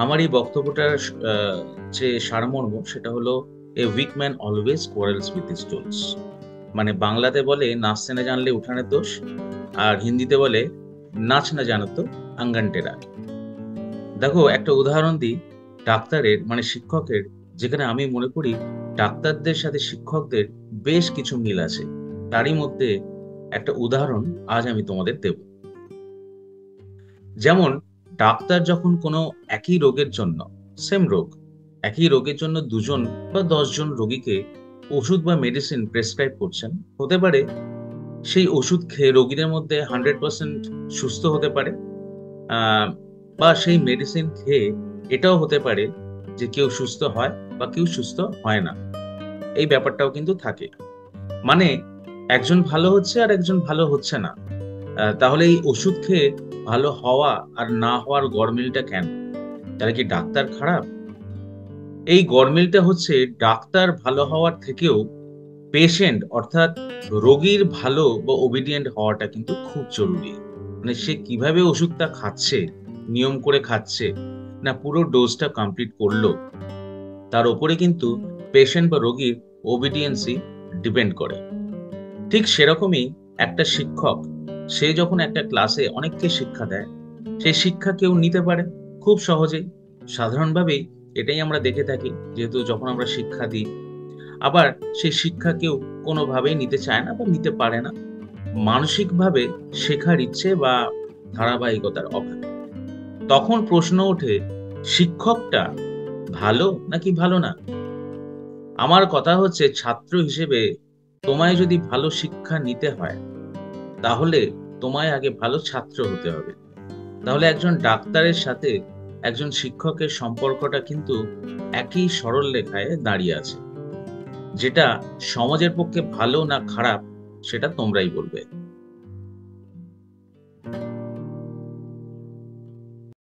আমার এই বক্তব্যটার যে সারমর্ম সেটা হলো, এ week man always quarrels with his tools. মানে বাংলাতে বলে নাচতে না জানলে উঠানের দোষ, আর হিন্দিতে বলে নাচ না জানো তো আঙ্গান টেরা। দেখো, একটা উদাহরণ দিই ডাক্তারের মানে শিক্ষকের, যেখানে আমি মনে করি ডাক্তারদের সাথে শিক্ষকদের বেশ কিছু মিল আছে। তারই মধ্যে একটা উদাহরণ আজ আমি তোমাদের দেব। যেমন ডাক্তার যখন কোনো একই রোগের জন্য, সেম রোগ, একই রোগের জন্য 2জন বা 10জন রোগীকে ওষুধ বা মেডিসিন প্রেসক্রাইব করছেন, হতে পারে সেই ওষুধ খেয়ে রোগীদের মধ্যে 100% সুস্থ হতে পারে, আহ, বা সেই মেডিসিন খেয়ে এটাও হতে পারে যে কেউ সুস্থ হয় বা কেউ সুস্থ হয় না। এই ব্যাপারটাও কিন্তু থাকে। মানে একজন ভালো হচ্ছে আর একজন ভালো হচ্ছে না। তাহলে এই ওষুধ খেয়ে ভালো হওয়া আর না হওয়ার গরমিলটা কেন? তাহলে কি ডাক্তার খারাপ? এই গরমিলটা হচ্ছে ডাক্তার ভালো হওয়ার থেকেও পেশেন্ট অর্থাৎ রোগীর ভালো বা ওবিডিয়েন্ট হওয়াটা কিন্তু খুব জরুরি। মানে সে কিভাবে ওষুধটা খাচ্ছে, নিয়ম করে খাচ্ছে, না পুরো ডোজটা কমপ্লিট করলো, তার উপরে কিন্তু পেশেন্ট বা রোগীর ওবিডিয়েন্সই ডিপেন্ড করে। ঠিক সেরকমই একটা শিক্ষক, সে যখন একটা ক্লাসে অনেককে শিক্ষা দেয়, সেই শিক্ষা কেউ নিতে পারে খুব সহজেই, সাধারণভাবেই এটাই আমরা দেখে থাকি, যেহেতু যখন আমরা শিক্ষা দিই। আবার সেই শিক্ষা কেউ কোনোভাবেই নিতে চায় না বা নিতে পারে না, মানসিকভাবে শেখার ইচ্ছে বা ধারাবাহিকতার অভাবে। তখন প্রশ্ন ওঠে, শিক্ষকটা ভালো নাকি ভালো না? আমার কথা হচ্ছে, ছাত্র হিসেবে তোমায় যদি ভালো শিক্ষা নিতে হয়, তাহলে তোমায় আগে ভালো ছাত্র হতে হবে। তাহলে একজন ডাক্তারের সাথে একজন শিক্ষকের সম্পর্কটা কিন্তু একই সরল রেখায় দাঁড়িয়ে আছে। যেটা সমাজের পক্ষে ভালো না খারাপ, সেটা তোমরাই বলবে।